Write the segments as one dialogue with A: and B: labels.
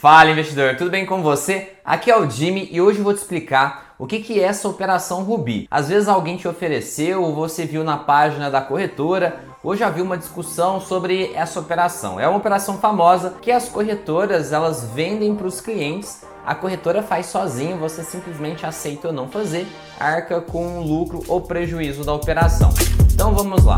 A: Fala, investidor, tudo bem com você? Aqui é o Jimmy e hoje eu vou te explicar o que é essa operação Rubi. Às vezes alguém te ofereceu ou você viu na página da corretora ou já viu uma discussão sobre essa operação. É uma operação famosa que as corretoras elas vendem para os clientes. A corretora faz sozinho, você simplesmente aceita ou não fazer, arca com o lucro ou prejuízo da operação. Então vamos lá.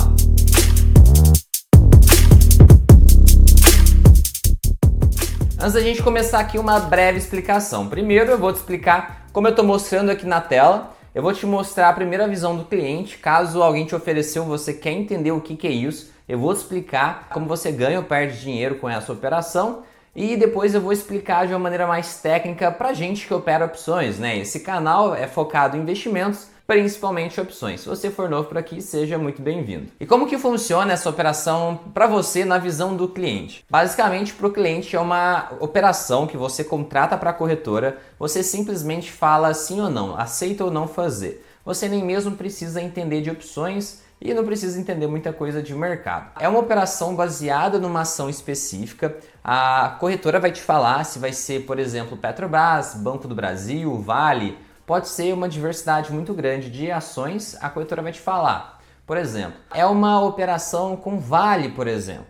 A: Antes da gente começar aqui uma breve explicação. Primeiro eu vou te explicar como eu estou mostrando aqui na tela. Eu vou te mostrar a primeira visão do cliente. Caso alguém te ofereceu, você quer entender o que é isso, eu vou te explicar como você ganha ou perde dinheiro com essa operação. E depois eu vou explicar de uma maneira mais técnica para gente que opera opções, né? Esse canal é focado em investimentos, principalmente opções. Se você for novo por aqui, seja muito bem-vindo. E como que funciona essa operação para você na visão do cliente? Basicamente, para o cliente é uma operação que você contrata para a corretora, você simplesmente fala sim ou não, aceita ou não fazer. Você nem mesmo precisa entender de opções e não precisa entender muita coisa de mercado. É uma operação baseada numa ação específica. A corretora vai te falar se vai ser, por exemplo, Petrobras, Banco do Brasil, Vale. Pode ser uma diversidade muito grande de ações, a corretora vai te falar. Por exemplo, é uma operação com Vale, por exemplo.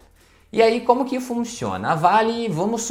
A: E aí, como que funciona? A Vale, vamos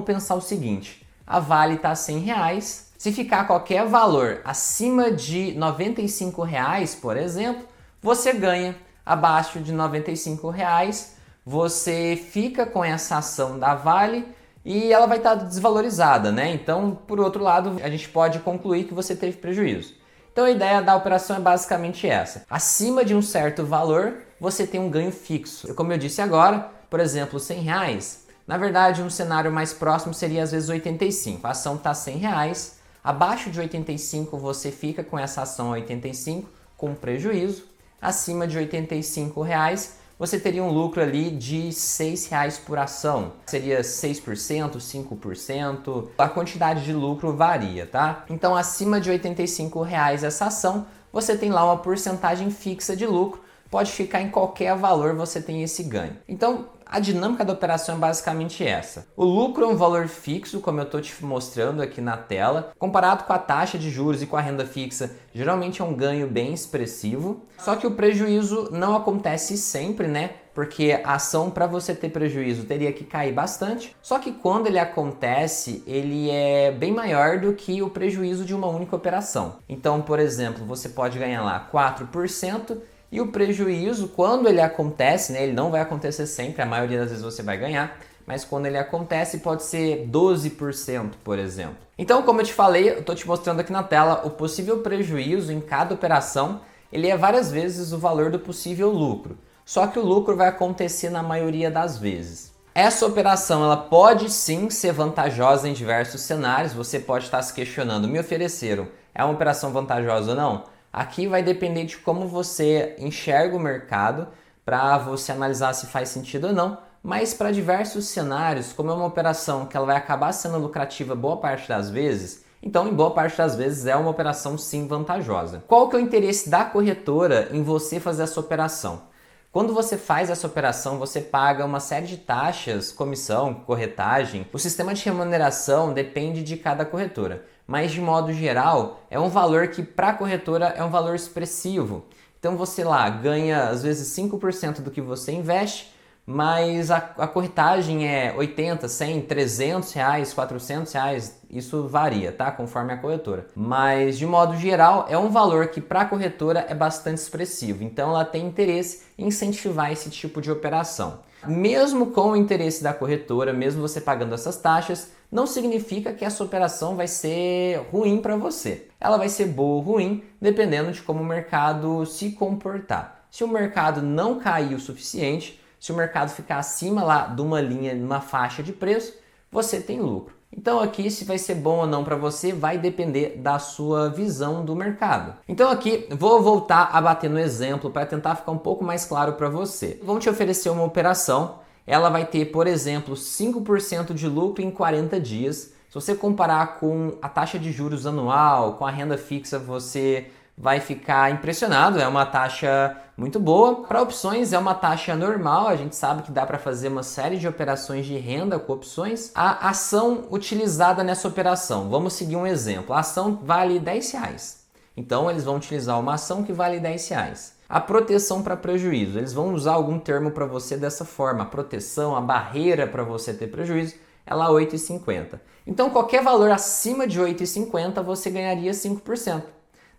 A: pensar o seguinte. A Vale está a R$100. Se ficar qualquer valor acima de R$95, por exemplo, você ganha. Abaixo de R$95, você fica com essa ação da Vale e ela vai estar desvalorizada, né? Então, por outro lado, a gente pode concluir que você teve prejuízo. Então, a ideia da operação é basicamente essa. Acima de um certo valor, você tem um ganho fixo. Como eu disse agora, por exemplo, R$100. Na verdade, um cenário mais próximo seria às vezes 85. A ação está R$100. Abaixo de 85, você fica com essa ação a 85 com prejuízo. Acima de R$85, você teria um lucro ali de R$6 por ação. Seria 6%, 5%, a quantidade de lucro varia, tá? Então, acima de R$85 essa ação, você tem lá uma porcentagem fixa de lucro, pode ficar em qualquer valor, você tem esse ganho. Então, a dinâmica da operação é basicamente essa. O lucro é um valor fixo, como eu estou te mostrando aqui na tela. Comparado com a taxa de juros e com a renda fixa, geralmente é um ganho bem expressivo. Só que o prejuízo não acontece sempre, né? Porque a ação, para você ter prejuízo, teria que cair bastante. Só que quando ele acontece, ele é bem maior do que o prejuízo de uma única operação. Então, por exemplo, você pode ganhar lá 4%. E o prejuízo, quando ele acontece, né, ele não vai acontecer sempre, a maioria das vezes você vai ganhar, mas quando ele acontece pode ser 12%, por exemplo. Então, como eu te falei, eu estou te mostrando aqui na tela o possível prejuízo em cada operação, ele é várias vezes o valor do possível lucro, só que o lucro vai acontecer na maioria das vezes. Essa operação ela pode sim ser vantajosa em diversos cenários, você pode estar se questionando, me ofereceram, é uma operação vantajosa ou não? Aqui vai depender de como você enxerga o mercado para você analisar se faz sentido ou não, mas para diversos cenários, como é uma operação que ela vai acabar sendo lucrativa boa parte das vezes, então em boa parte das vezes é uma operação sim vantajosa. Qual que é o interesse da corretora em você fazer essa operação? Quando você faz essa operação, você paga uma série de taxas, comissão, corretagem. O sistema de remuneração depende de cada corretora, mas de modo geral é um valor que para a corretora é um valor expressivo. Então você lá ganha às vezes 5% do que você investe, mas a corretagem é 80, 100, 300 reais, 400 reais, isso varia, tá? Conforme a corretora. Mas de modo geral é um valor que para a corretora é bastante expressivo, então ela tem interesse em incentivar esse tipo de operação. Mesmo com o interesse da corretora, mesmo você pagando essas taxas, não significa que essa operação vai ser ruim para você. Ela vai ser boa ou ruim, dependendo de como o mercado se comportar. Se o mercado não cair o suficiente, se o mercado ficar acima lá de uma linha, de uma faixa de preço, você tem lucro. Então aqui se vai ser bom ou não para você vai depender da sua visão do mercado. Então aqui vou voltar a bater no exemplo para tentar ficar um pouco mais claro para você. Vão te oferecer uma operação, ela vai ter, por exemplo, 5% de lucro em 40 dias. Se você comparar com a taxa de juros anual, com a renda fixa, você vai ficar impressionado, é uma taxa muito boa. Para opções é uma taxa normal, a gente sabe que dá para fazer uma série de operações de renda com opções. A ação utilizada nessa operação, vamos seguir um exemplo, a ação vale R$10. Então eles vão utilizar uma ação que vale R$10. A proteção para prejuízo, eles vão usar algum termo para você dessa forma, a proteção, a barreira para você ter prejuízo, é lá R$ 8,50. Então qualquer valor acima de R$ 8,50 você ganharia 5%.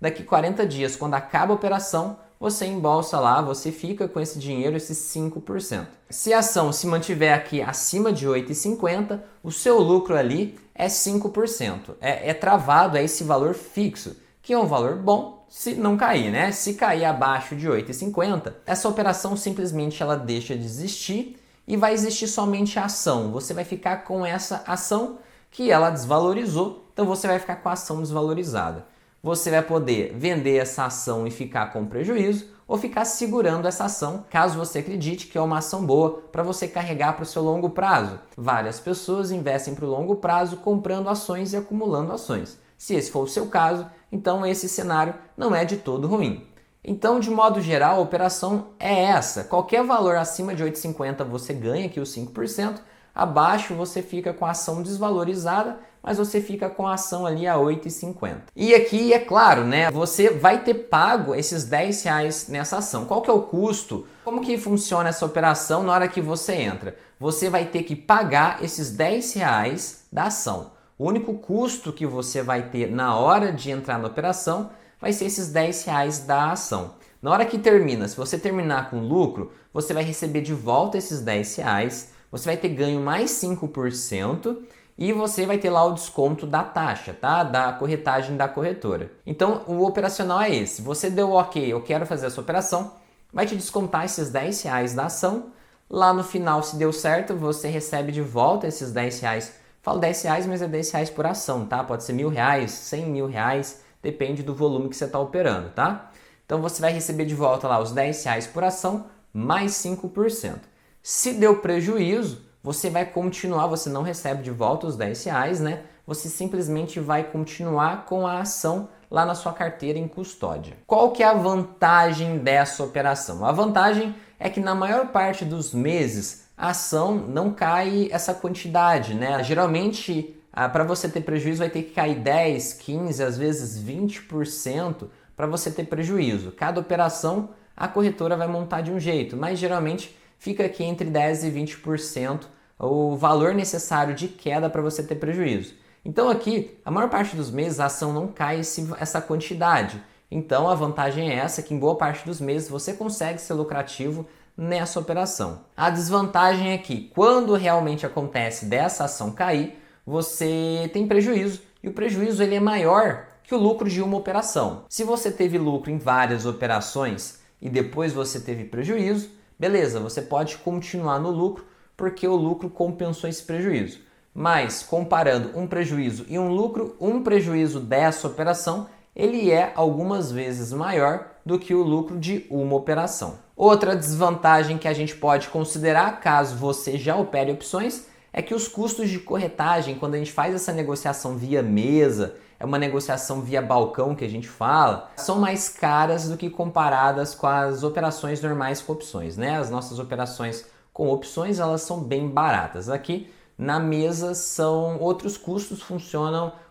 A: Daqui 40 dias, quando acaba a operação, você embolsa lá, você fica com esse dinheiro, esses 5%. Se a ação se mantiver aqui acima de R$ 8,50, o seu lucro ali é 5%. É travado, é esse valor fixo, que é um valor bom se não cair, né? Se cair abaixo de R$ 8,50, essa operação simplesmente ela deixa de existir e vai existir somente a ação. Você vai ficar com essa ação que ela desvalorizou, então você vai ficar com a ação desvalorizada. Você vai poder vender essa ação e ficar com prejuízo ou ficar segurando essa ação, caso você acredite que é uma ação boa para você carregar para o seu longo prazo. Várias pessoas investem para o longo prazo comprando ações e acumulando ações. Se esse for o seu caso, então esse cenário não é de todo ruim. Então, de modo geral, a operação é essa. Qualquer valor acima de 8,50 você ganha aqui os 5%, abaixo você fica com a ação desvalorizada, mas você fica com a ação ali a 8,50. E aqui, é claro, né, você vai ter pago esses R$10 nessa ação. Qual que é o custo? Como que funciona essa operação na hora que você entra? Você vai ter que pagar esses R$10 da ação. O único custo que você vai ter na hora de entrar na operação vai ser esses R$10 da ação. Na hora que termina, se você terminar com lucro, você vai receber de volta esses R$10, você vai ter ganho mais 5% e você vai ter lá o desconto da taxa, tá? Da corretagem da corretora. Então, o operacional é esse. Você deu ok, eu quero fazer essa operação, vai te descontar esses R$10 da ação. Lá no final, se deu certo, você recebe de volta esses R$10. Falo R$10, mas é R$10 por ação, tá? Pode ser R$1.000, R$100.000, depende do volume que você está operando, tá? Então você vai receber de volta lá os R$10 por ação, mais 5%. Se deu prejuízo, você vai continuar, você não recebe de volta os R$10, né? Você simplesmente vai continuar com a ação lá na sua carteira em custódia. Qual que é a vantagem dessa operação? A vantagem é que na maior parte dos meses a ação não cai essa quantidade, né? Geralmente, para você ter prejuízo vai ter que cair 10, 15, às vezes 20% para você ter prejuízo. Cada operação a corretora vai montar de um jeito, mas geralmente fica aqui entre 10 e 20% o valor necessário de queda para você ter prejuízo. Então aqui, a maior parte dos meses a ação não cai essa quantidade. Então a vantagem é essa, que em boa parte dos meses você consegue ser lucrativo nessa operação. A desvantagem é que quando realmente acontece dessa ação cair, você tem prejuízo e o prejuízo ele é maior que o lucro de uma operação. Se você teve lucro em várias operações e depois você teve prejuízo, beleza, você pode continuar no lucro porque o lucro compensou esse prejuízo. Mas comparando um prejuízo e um lucro, um prejuízo dessa operação, ele é algumas vezes maior do que o lucro de uma operação. Outra desvantagem que a gente pode considerar, caso você já opere opções, é que os custos de corretagem, quando a gente faz essa negociação via mesa, é uma negociação via balcão que a gente fala, são mais caras do que comparadas com as operações normais com opções, né? As nossas operações com opções, elas são bem baratas. Aqui na mesa são outros custos,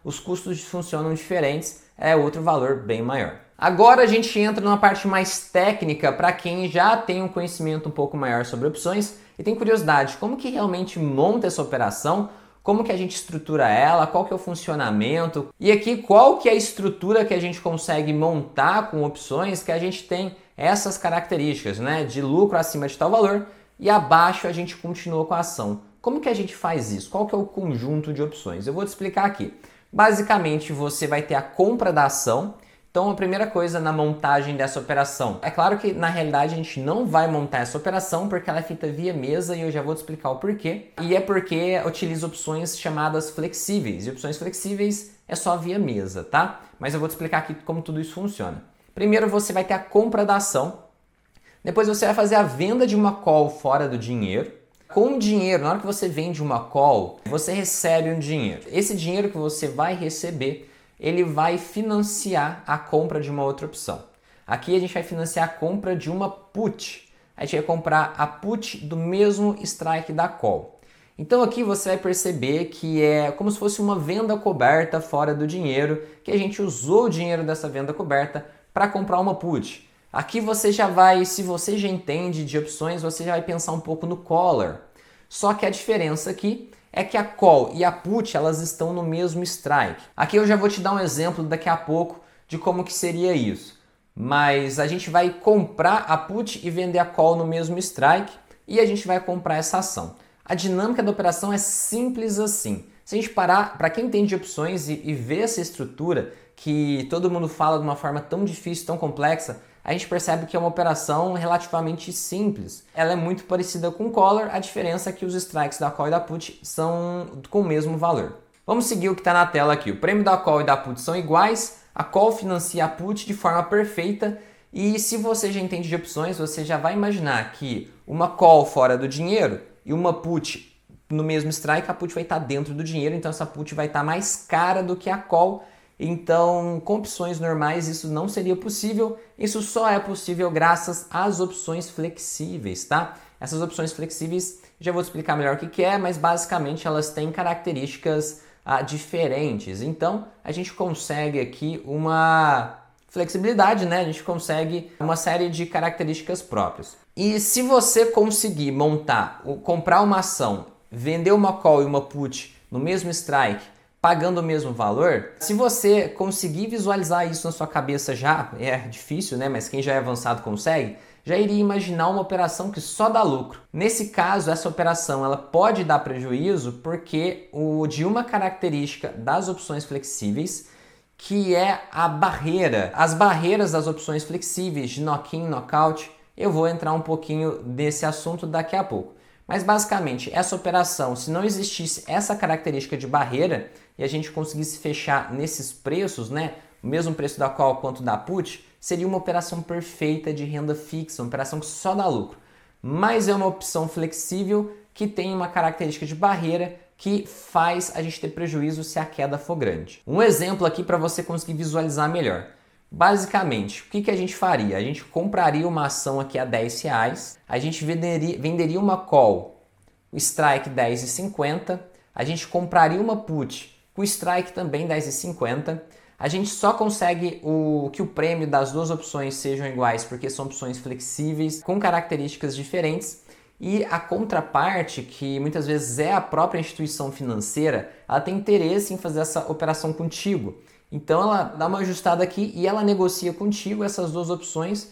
A: os custos funcionam diferentes, é outro valor bem maior. Agora a gente entra numa parte mais técnica para quem já tem um conhecimento um pouco maior sobre opções e tem curiosidade, como que realmente monta essa operação, como que a gente estrutura ela, qual que é o funcionamento e aqui qual que é a estrutura que a gente consegue montar com opções que a gente tem essas características, né, de lucro acima de tal valor e abaixo a gente continua com a ação. Como que a gente faz isso? Qual que é o conjunto de opções? Eu vou te explicar aqui. Basicamente você vai ter a compra da ação. Então a primeira coisa na montagem dessa operação, é claro que na realidade a gente não vai montar essa operação porque ela é feita via mesa e eu já vou te explicar o porquê. E é porque utiliza opções chamadas flexíveis, e opções flexíveis é só via mesa, tá? Mas eu vou te explicar aqui como tudo isso funciona. Primeiro você vai ter a compra da ação, depois você vai fazer a venda de uma call fora do dinheiro. Com o dinheiro, na hora que você vende uma call, você recebe um dinheiro. Esse dinheiro que você vai receber ele vai financiar a compra de uma outra opção. Aqui a gente vai financiar a compra de uma put. A gente vai comprar a put do mesmo strike da call. Então aqui você vai perceber que é como se fosse uma venda coberta fora do dinheiro, que a gente usou o dinheiro dessa venda coberta para comprar uma put. Aqui você já vai, se você já entende de opções, você já vai pensar um pouco no collar. Só que a diferença aqui é que a call e a put elas estão no mesmo strike. Aqui eu já vou te dar um exemplo daqui a pouco de como que seria isso. Mas a gente vai comprar a put e vender a call no mesmo strike e a gente vai comprar essa ação. A dinâmica da operação é simples assim. Se a gente parar, para quem entende de opções e ver essa estrutura que todo mundo fala de uma forma tão difícil, tão complexa, a gente percebe que é uma operação relativamente simples. Ela é muito parecida com o collar, a diferença é que os strikes da call e da put são com o mesmo valor. Vamos seguir o que está na tela aqui. O prêmio da call e da put são iguais, a call financia a put de forma perfeita e se você já entende de opções, você já vai imaginar que uma call fora do dinheiro e uma put no mesmo strike, a put vai estar dentro do dinheiro, então essa put vai estar mais cara do que a call. Então, com opções normais isso não seria possível, isso só é possível graças às opções flexíveis, tá? Essas opções flexíveis, já vou te explicar melhor o que é, mas basicamente elas têm características diferentes. Então, a gente consegue aqui uma flexibilidade, né? A gente consegue uma série de características próprias. E se você conseguir comprar uma ação, vender uma call e uma put no mesmo strike, pagando o mesmo valor, se você conseguir visualizar isso na sua cabeça já, é difícil, né? Mas quem já é avançado consegue, já iria imaginar uma operação que só dá lucro. Nesse caso, essa operação ela pode dar prejuízo porque de uma característica das opções flexíveis, que é a barreira. As barreiras das opções flexíveis de knock-in, knockout, eu vou entrar um pouquinho nesse assunto daqui a pouco. Mas basicamente, essa operação, se não existisse essa característica de barreira e a gente conseguisse fechar nesses preços, né, o mesmo preço da call quanto da put, seria uma operação perfeita de renda fixa, uma operação que só dá lucro. Mas é uma opção flexível que tem uma característica de barreira que faz a gente ter prejuízo se a queda for grande. Um exemplo aqui para você conseguir visualizar melhor. Basicamente, o que a gente faria? A gente compraria uma ação aqui a R$10, a gente venderia uma call, o strike R$10,50, a gente compraria uma put, com o strike também R$10,50, a gente só consegue que o prêmio das duas opções sejam iguais porque são opções flexíveis, com características diferentes, e a contraparte, que muitas vezes é a própria instituição financeira, ela tem interesse em fazer essa operação contigo. Então ela dá uma ajustada aqui e ela negocia contigo essas duas opções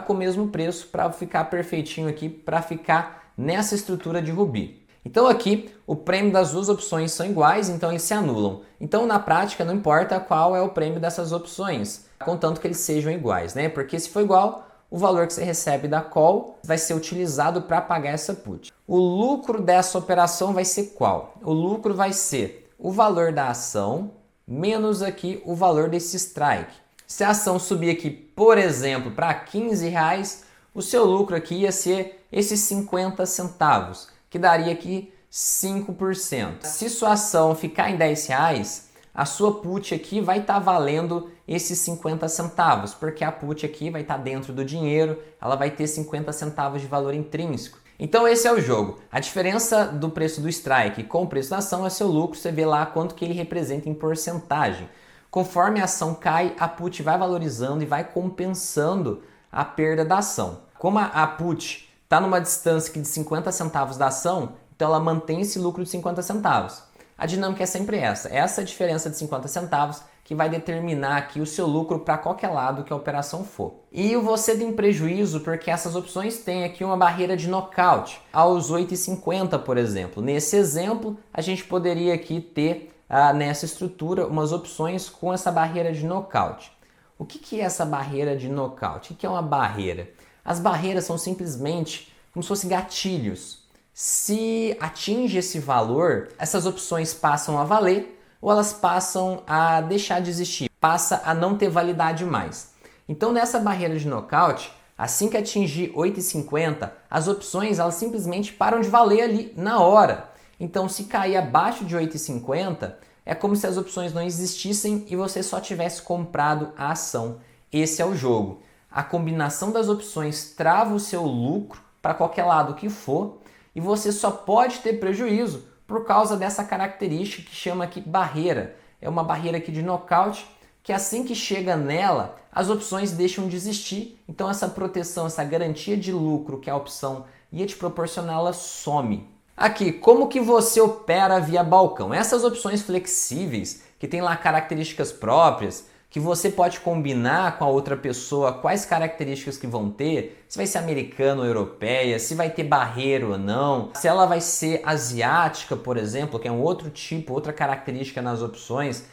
A: com o mesmo preço para ficar perfeitinho aqui, para ficar nessa estrutura de Ruby. Então aqui o prêmio das duas opções são iguais, então eles se anulam. Então na prática não importa qual é o prêmio dessas opções, contanto que eles sejam iguais, né? Porque se for igual, o valor que você recebe da call vai ser utilizado para pagar essa put. O lucro dessa operação vai ser qual? O lucro vai ser o valor da ação menos aqui o valor desse strike. Se a ação subir aqui, por exemplo, para R$15, o seu lucro aqui ia ser esses 50 centavos, que daria aqui 5%. Se sua ação ficar em R$10, a sua put aqui vai estar valendo esses 50 centavos, porque a put aqui vai estar dentro do dinheiro, ela vai ter 50 centavos de valor intrínseco. Então esse é o jogo. A diferença do preço do strike com o preço da ação é seu lucro, você vê lá quanto que ele representa em porcentagem. Conforme a ação cai, a put vai valorizando e vai compensando a perda da ação. Como a put está numa distância aqui de 50 centavos da ação, então ela mantém esse lucro de 50 centavos. A dinâmica é sempre essa. Essa diferença de 50 centavos que vai determinar aqui o seu lucro para qualquer lado que a operação for. E você tem prejuízo porque essas opções têm aqui uma barreira de knockout aos 8,50, por exemplo. Nesse exemplo, a gente poderia aqui ter nessa estrutura umas opções com essa barreira de knockout. O que é essa barreira de knockout? O que é uma barreira? As barreiras são simplesmente como se fossem gatilhos. Se atinge esse valor, essas opções passam a valer ou elas passam a deixar de existir, passa a não ter validade mais. Então nessa barreira de knockout, assim que atingir 8,50, as opções elas simplesmente param de valer ali na hora. Então se cair abaixo de 8,50, É como se as opções não existissem e você só tivesse comprado a ação. Esse é o jogo. A combinação das opções trava o seu lucro para qualquer lado que for e você só pode ter prejuízo por causa dessa característica que chama aqui barreira. É uma barreira aqui de nocaute que assim que chega nela, as opções deixam de existir. Então essa proteção, essa garantia de lucro que a opção ia te proporcionar, ela some. Aqui, como que você opera via balcão? Essas opções flexíveis, que tem lá características próprias, que você pode combinar com a outra pessoa quais características que vão ter, se vai ser americana ou europeia, se vai ter barreira ou não, se ela vai ser asiática, por exemplo, que é um outro tipo, outra característica nas opções.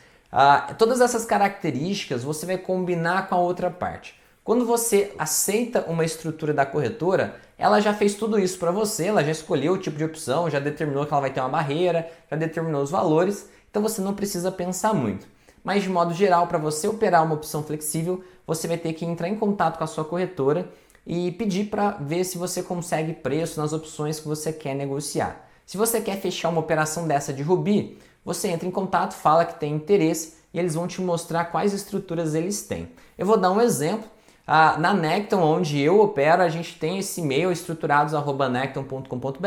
A: Todas essas características você vai combinar com a outra parte. Quando você aceita uma estrutura da corretora, ela já fez tudo isso para você, ela já escolheu o tipo de opção, já determinou que ela vai ter uma barreira, já determinou os valores, então você não precisa pensar muito. Mas de modo geral, para você operar uma opção flexível, você vai ter que entrar em contato com a sua corretora e pedir para ver se você consegue preço nas opções que você quer negociar. Se você quer fechar uma operação dessa de Ruby, você entra em contato, fala que tem interesse e eles vão te mostrar quais estruturas eles têm. Eu vou dar um exemplo. Na Necton, onde eu opero, a gente tem esse e-mail estruturados@necton.com.br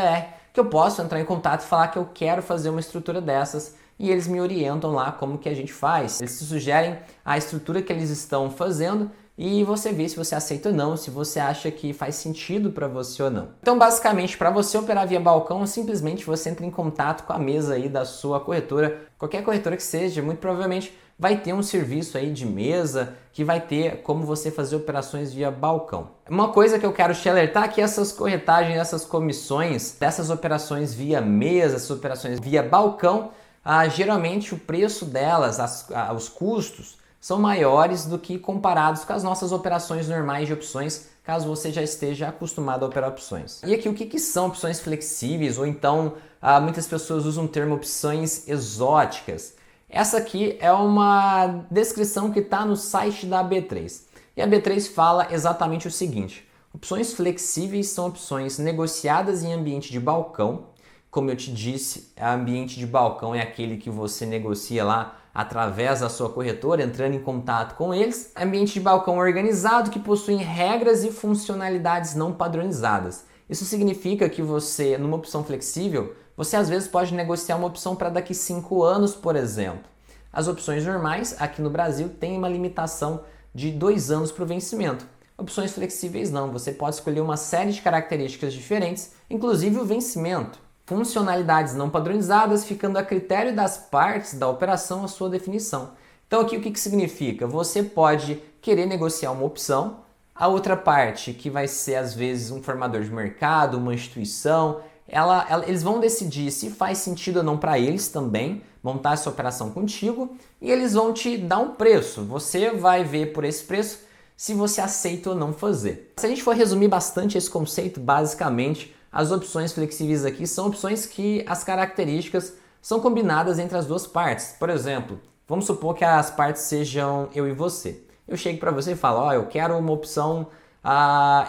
A: que eu posso entrar em contato e falar que eu quero fazer uma estrutura dessas e eles me orientam lá como que a gente faz. Eles te sugerem a estrutura que eles estão fazendo e você vê se você aceita ou não, se você acha que faz sentido para você ou não. Então, basicamente, para você operar via balcão, simplesmente você entra em contato com a mesa aí da sua corretora, qualquer corretora que seja, muito provavelmente vai ter um serviço aí de mesa que vai ter como você fazer operações via balcão. Uma coisa que eu quero te alertar é que essas corretagens, essas comissões, dessas operações via mesa, essas operações via balcão, geralmente o preço delas, os custos, são maiores do que comparados com as nossas operações normais de opções, caso você já esteja acostumado a operar opções. E aqui, o que são opções flexíveis, ou então muitas pessoas usam o termo opções exóticas. Essa aqui é uma descrição que está no site da B3. E a B3 fala exatamente o seguinte: opções flexíveis são opções negociadas em ambiente de balcão. Como eu te disse, o ambiente de balcão é aquele que você negocia lá através da sua corretora, entrando em contato com eles. Ambiente de balcão organizado que possui regras e funcionalidades não padronizadas. Isso significa que você, numa opção flexível, você às vezes pode negociar uma opção para daqui 5 anos, por exemplo. As opções normais, aqui no Brasil, têm uma limitação de 2 anos para o vencimento. Opções flexíveis não, você pode escolher uma série de características diferentes, inclusive o vencimento. Funcionalidades não padronizadas, ficando a critério das partes da operação a sua definição. Então aqui o que significa? Você pode querer negociar uma opção, a outra parte, que vai ser às vezes um formador de mercado, uma instituição, eles vão decidir se faz sentido ou não para eles também montar essa operação contigo e eles vão te dar um preço. Você vai ver por esse preço se você aceita ou não fazer. Se a gente for resumir bastante esse conceito, basicamente, as opções flexíveis aqui são opções que as características são combinadas entre as duas partes. Por exemplo, vamos supor que as partes sejam eu e você. Eu chego para você e falo, eu quero uma opção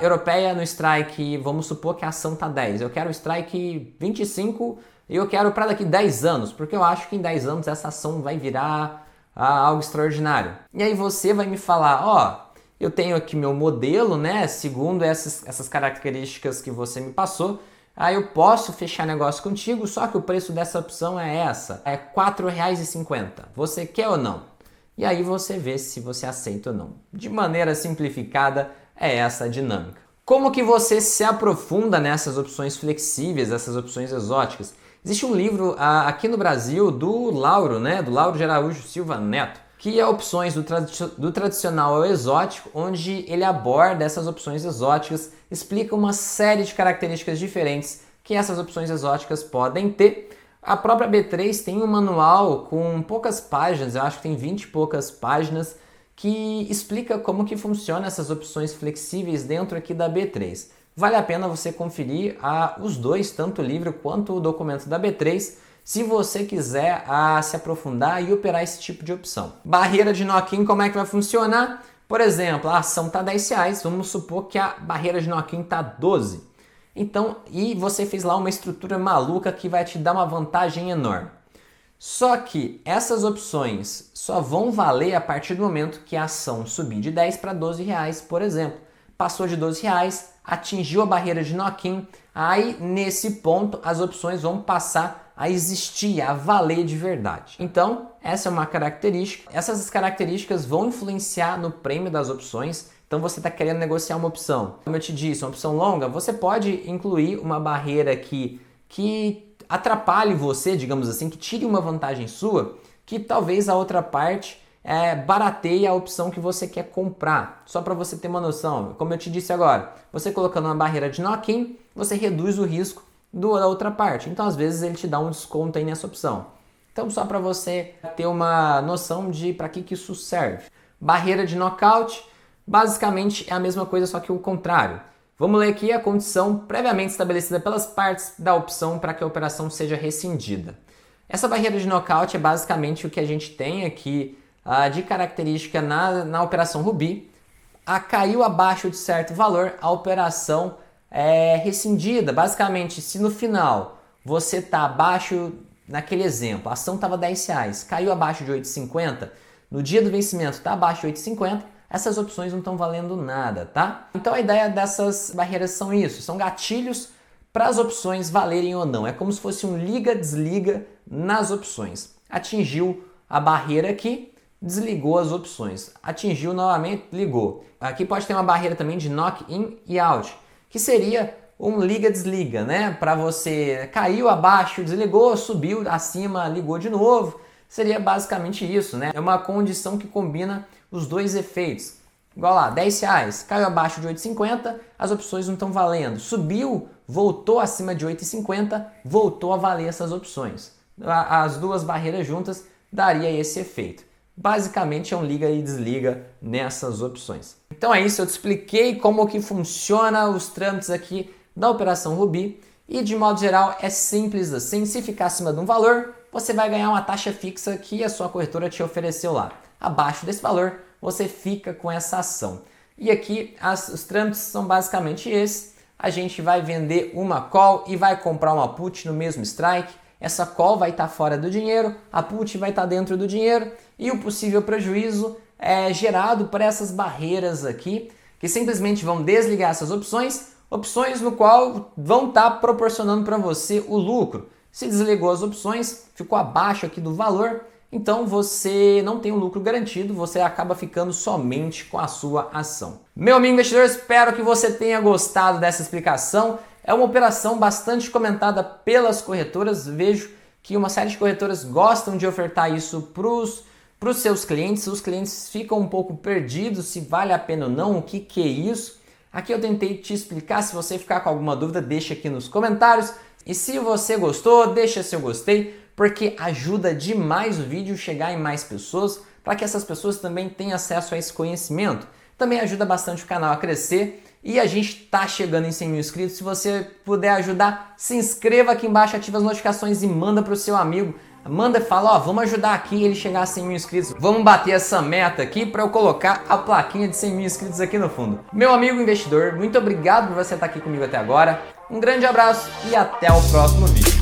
A: europeia no strike, vamos supor que a ação está 10. Eu quero o strike 25 e eu quero para daqui 10 anos, porque eu acho que em 10 anos essa ação vai virar algo extraordinário. E aí você vai me falar, eu tenho aqui meu modelo, né? Segundo essas características que você me passou, aí eu posso fechar negócio contigo, só que o preço dessa opção é essa, é R$ 4,50. Você quer ou não? E aí você vê se você aceita ou não. De maneira simplificada, é essa a dinâmica. Como que você se aprofunda nessas opções flexíveis, essas opções exóticas? Existe um livro aqui no Brasil do Lauro, né? Do Lauro de Araújo Silva Neto, que é opções do tradicional ao exótico, onde ele aborda essas opções exóticas, explica uma série de características diferentes que essas opções exóticas podem ter. A própria B3 tem um manual com poucas páginas, eu acho que tem 20 e poucas páginas, que explica como que funciona essas opções flexíveis dentro aqui da B3. Vale a pena você conferir os dois, tanto o livro quanto o documento da B3, se você quiser se aprofundar e operar esse tipo de opção. Barreira de knock-in, como é que vai funcionar? Por exemplo, a ação está R$10, vamos supor que a barreira de knock-in está 12. Então, e você fez lá uma estrutura maluca que vai te dar uma vantagem enorme. Só que essas opções só vão valer a partir do momento que a ação subir de 10 para 12 reais, por exemplo. Passou de 12 reais, atingiu a barreira de knock-in, aí nesse ponto as opções vão passar a existir, a valer de verdade. Então, essa é uma característica. Essas características vão influenciar no prêmio das opções. Então, você está querendo negociar uma opção. Como eu te disse, uma opção longa, você pode incluir uma barreira que atrapalhe você, digamos assim, que tire uma vantagem sua, que talvez a outra parte barateie a opção que você quer comprar. Só para você ter uma noção, como eu te disse agora, você colocando uma barreira de knock-in, você reduz o risco da outra parte. Então, às vezes, ele te dá um desconto aí nessa opção. Então, só para você ter uma noção de para que isso serve. Barreira de knockout, basicamente é a mesma coisa, só que o contrário. Vamos ler aqui a condição previamente estabelecida pelas partes da opção para que a operação seja rescindida. Essa barreira de knockout é basicamente o que a gente tem aqui de característica na operação Ruby. Caiu abaixo de certo valor, a operação é rescindida. Basicamente, se no final você está abaixo, naquele exemplo, a ação estava R$10, caiu abaixo de 8,50, no dia do vencimento está abaixo de 8,50, essas opções não estão valendo nada, tá? Então a ideia dessas barreiras são isso, são gatilhos para as opções valerem ou não. É como se fosse um liga-desliga nas opções. Atingiu a barreira aqui, desligou as opções. Atingiu novamente, ligou. Aqui pode ter uma barreira também de knock-in e out, que seria um liga-desliga, né? Para você caiu abaixo, desligou, subiu acima, ligou de novo. Seria basicamente isso, né? É uma condição que combina os dois efeitos. Igual lá, R$10, caiu abaixo de 8,50, as opções não estão valendo. Subiu, voltou acima de 8,50, voltou a valer essas opções. As duas barreiras juntas daria esse efeito. Basicamente é um liga e desliga nessas opções. Então é isso, eu te expliquei como que funciona os trâmites aqui da operação Ruby e de modo geral é simples assim. Se ficar acima de um valor, você vai ganhar uma taxa fixa que a sua corretora te ofereceu lá. Abaixo desse valor, você fica com essa ação. E aqui os trâmites são basicamente esses. A gente vai vender uma call e vai comprar uma put no mesmo strike. Essa call vai estar fora do dinheiro, a put vai estar dentro do dinheiro e o possível prejuízo é gerado por essas barreiras aqui, que simplesmente vão desligar essas opções no qual vão estar proporcionando para você o lucro. Se desligou as opções, ficou abaixo aqui do valor, então você não tem um lucro garantido, você acaba ficando somente com a sua ação. Meu amigo investidor, espero que você tenha gostado dessa explicação. É uma operação bastante comentada pelas corretoras. Vejo que uma série de corretoras gostam de ofertar isso para os seus clientes. Os clientes ficam um pouco perdidos se vale a pena ou não, o que é isso. Aqui eu tentei te explicar. Se você ficar com alguma dúvida, deixa aqui nos comentários. E se você gostou, deixa seu gostei, porque ajuda demais o vídeo chegar em mais pessoas, para que essas pessoas também tenham acesso a esse conhecimento. Também ajuda bastante o canal a crescer e a gente está chegando em 100 mil inscritos. Se você puder ajudar, se inscreva aqui embaixo, ativa as notificações e manda para o seu amigo. Manda e fala, ó, vamos ajudar aqui ele chegar a 100 mil inscritos. Vamos bater essa meta aqui para eu colocar a plaquinha de 100 mil inscritos aqui no fundo. Meu amigo investidor, muito obrigado por você estar aqui comigo até agora. Um grande abraço e até o próximo vídeo.